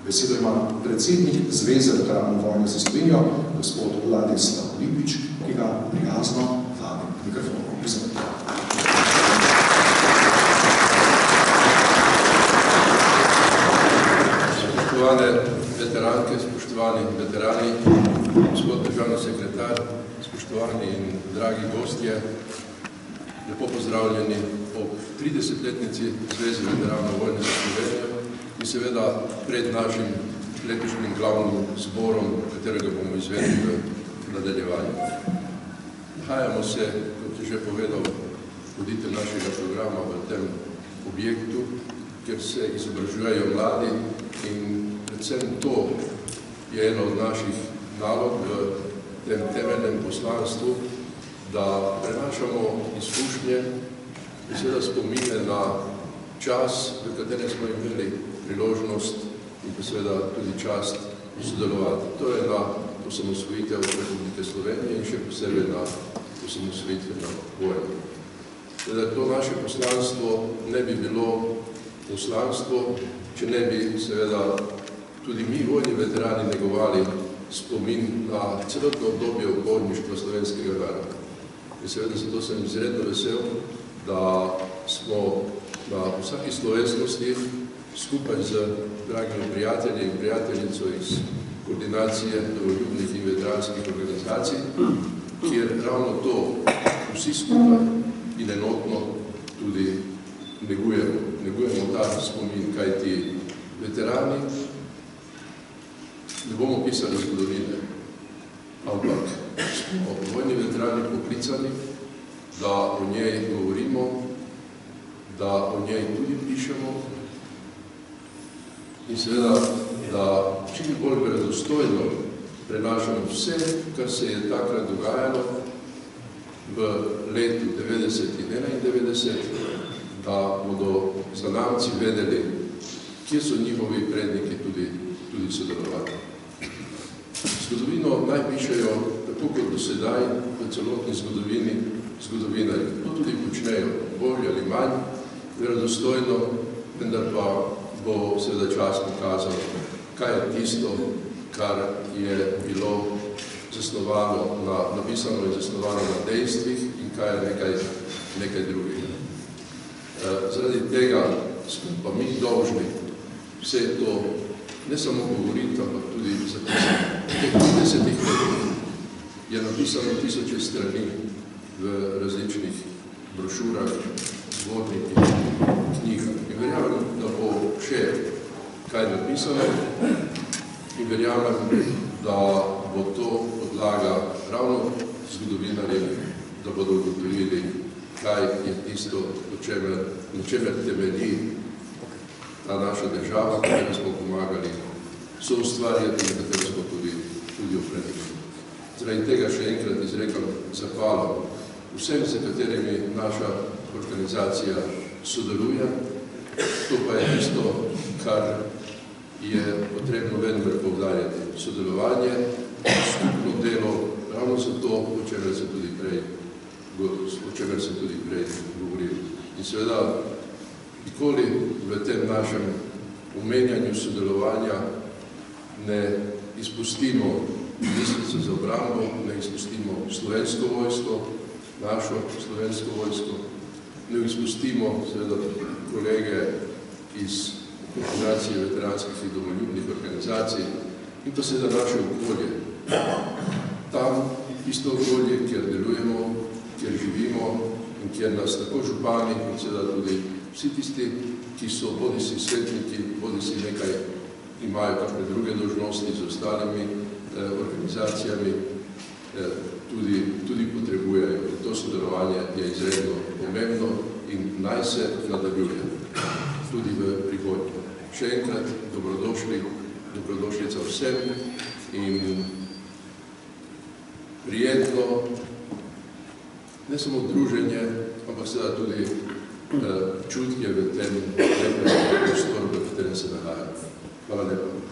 Besedo ima predsednik Zveze veteranov vojne za Slovenijo, gospod Ladislav Lipič, ki ga prijazno vabim k mikrofonu. Spoštovane veteranke, spoštovani veterani, gospod državni sekretar, spoštovani in dragi gostje, lepo pozdravljeni ob 30-letnici Zveze veteranov vojne za Slovenijo in seveda pred našim letošnjim glavnim zborom, katerega bomo izvedli v nadaljevanju. Nahajamo se, kot je že povedal voditelj našega programa, v tem objektu, kjer se izobražujejo mladi in predvsem to je ena od naših nalog v tem temeljnem poslanstvu, da prenašamo izkušnje in seveda spomine na čas, v katerem smo imeli priložnost in pa seveda tudi čast sodelovati. To je na osamosvojitev Republike Slovenije in še posebej na osamosvojitveno vojno. Seveda to naše poslanstvo ne bi bilo poslanstvo, če ne bi seveda tudi mi, vojni veterani, negovali spomin na celotno obdobje uporništva slovenskega naroda. In seveda zato sem izredno vesel, da smo na vsaki slovesnosti skupaj z dragimi prijatelji in prijateljico iz koordinacije domoljubnih in veteranskih organizacij, kjer ravno to vsi skupaj in enotno tudi negujemo ta spomin, kajti veterani ne bomo pisali zgodovine, ampak smo vojni veterani poklicani, da o njej govorimo, da o njej tudi pišemo in seveda, da čim bolj verodostojno prenašamo vse, kar se je takrat dogajalo v letu 90 in 91, da bodo zanamci vedeli, kje so njihovi predniki tudi sodelovali. Zgodovino naj pišejo, tako kot do sedaj, v celotni zgodovini, zgodovinarji. To tudi počnejo, bolj ali manj, verodostojno, vendar pa bo seveda čas pokazal, kaj je tisto, kar je bilo napisano in zasnovano na dejstvih in kaj je nekaj drugega. Zaradi tega smo pa mi dolžni vse to ne samo govoriti, ampak tudi zapisati. V teh 30 letih je napisano 1000 strani v različnih brošurah, zbornikih, knjigah. In verjamem, da bo še kaj napisano in verjamem, da bo to podlaga ravno zgodovinarjev, da bodo ugotovili, kaj je tisto, na čemer temelji ta naša država, katero smo pomagali soustvarjati in katero smo tudi ohranili. Zaradi tega še enkrat izrekam zahvalo vsem, za katerimi naša organizacija sodeluje. To pa je tisto, kar je potrebno vedno poudarjati. Sodelovanje, skupno delo, ravno zato, o čemer sem tudi prej govoril. In seveda, nikoli v tem našem omenjanju sodelovanja ne izpustimo ministrico za obrambo, ne izpustimo slovensko vojsko, našo slovensko vojsko, ne izpustimo seveda kolege iz koordinacije veteranskih in domoljubnih organizacij in pa seveda naše okolje. Tam isto okolje, kjer delujemo, kjer živimo in kjer nas tako župani in seveda tudi vsi tisti, ki so bodisi svetniki, bodisi nekaj imajo kakšne druge dolžnosti z ostalimi organizacijami, tudi potrebujejo. To sodelovanje je izredno pomembno in naj se nadaljuje tudi v prihodnje. Še enkrat dobrodošlica vsem in prijetno, ne samo druženje, ampak seveda tudi čutje v tem prostoru, v katerem se nahajamo. Hvala lepa.